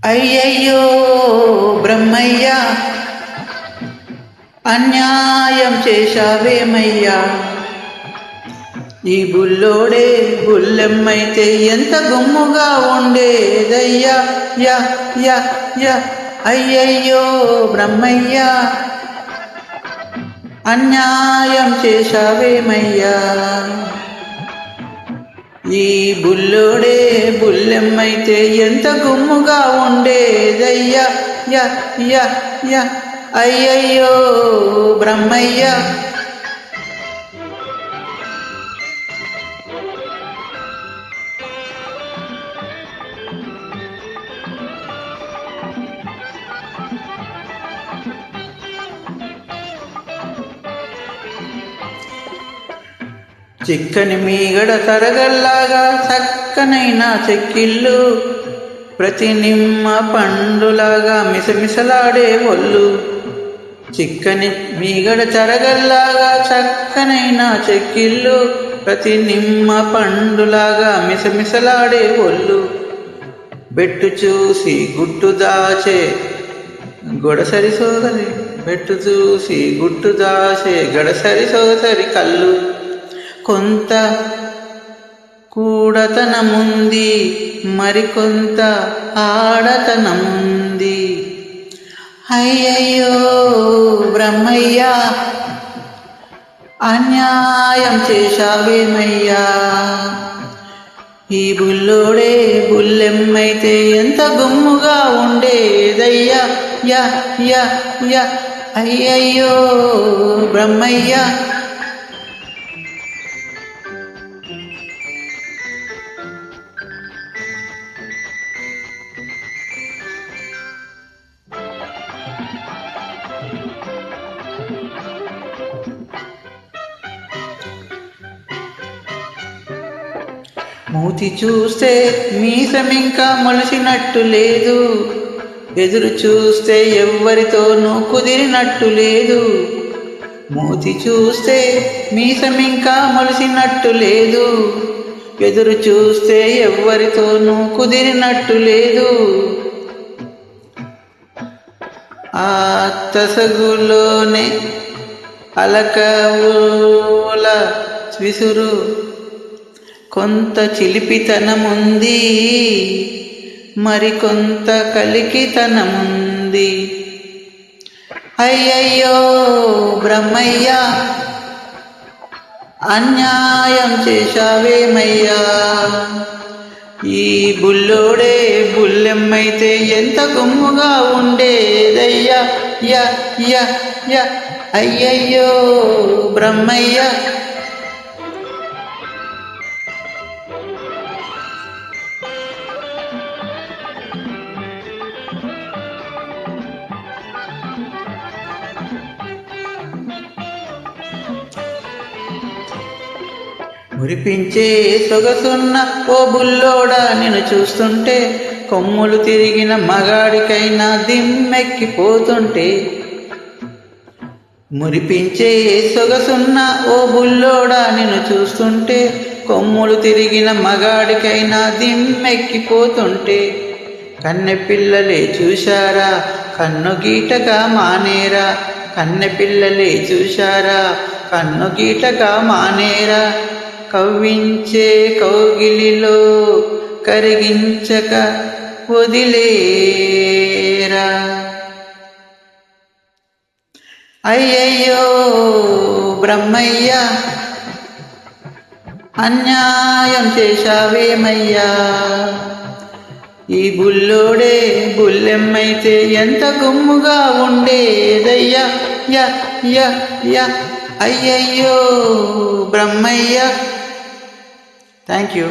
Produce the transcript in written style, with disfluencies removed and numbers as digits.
అయ్యయ్యో బ్రహ్మయ్య, అన్యాయం చేశావేమయ్యా. ఈ బుల్లోడే బుల్లెమ్మైతే ఎంత గుమ్ముగా ఉండేదయ్యా. యా యా యా అయ్యయ్యో బ్రహ్మయ్య, అన్యాయం చేశావేమయ్యా. ఈ బుల్లోడే బుల్లెమ్మైతే ఎంత గుమ్ముగా ఉండేదయ్యా. యా యా యా అయ్యయ్యో బ్రహ్మయ్య. చిక్కని మీగడ తరగల్లాగా చక్కనైన చెక్కిళ్ళు, ప్రతి నిమ్మ పండులాగా మిసమిసలాడే ఒళ్ళు. చిక్కని మీగడ తరగల్లాగా చక్కనైన చెక్కిళ్ళు, ప్రతి నిమ్మ పండులాగా మిసమిసలాడే ఒళ్ళు. బెట్టు చూసి గుట్టు దాచే గొడసరి సోదరి, బెట్టు చూసి గుట్టు దాచే గడసరి సోదరి కళ్ళు. కొంత కూడతనముంది, మరికొంత ఆడతనముంది. అయ్యయ్యో బ్రహ్మయ్య, అన్యాయం చేశావేమయ్యా. ఈ బుల్లోడే బుల్లెమ్మైతే ఎంత గుమ్ముగా ఉండేదయ్యా. యా యా యా అయ్యయ్యో బ్రహ్మయ్య. మూతి చూస్తే మీసమింకా మొలిసినట్టు లేదు, ఎదురు చూస్తే ఎవ్వరితోనూ కుదిరినట్టు లేదు. మూతి చూస్తే మీసమింకా మొలిసినట్టు లేదు, ఎదురు చూస్తే ఎవ్వరితోనూ కుదిరినట్టు లేదు. ఆ తసగులోనే అలకవుల విసురు, కొంత చిలిపితనముంది, మరికొంత కలికితనముంది. అయ్యయ్యో బ్రహ్మయ్య, అన్యాయం చేశావేమయ్యా. ఈ బుల్లోడే బుల్లెమ్మైతే ఎంత గుమ్ముగా ఉండేదయ్యా. యా యా యా అయ్యయ్యో బ్రహ్మయ్య. మురిపించే సొగసున్న ఓ బుల్లోడా, నిన్ను చూస్తుంటే కొమ్ములు తిరిగిన మగాడికైనా దిమ్మెక్కిపోతుంటే. మురిపించే సొగసున్న ఓ బుల్లోడా, నిన్ను చూస్తుంటే కొమ్ములు తిరిగిన మగాడికైనా దిమ్మెక్కిపోతుంటే. కన్నె పిల్లలే చూశారా కన్ను గీటగా మానేరా, కన్నె పిల్లలే చూశారా కన్ను గీటగా మానేరా. కవ్వించే కౌగిలిలో కరిగించక వదిలేరా. అయ్యయ్యో బ్రహ్మయ్య, అన్యాయం చేశావేమయ్యా. ఈ బుల్లోడే బుల్లెమ్మైతే ఎంత గుమ్ముగా ఉండేదయ్యా. యా యా యా అయ్యయ్యో బ్రహ్మయ్య. Thank you.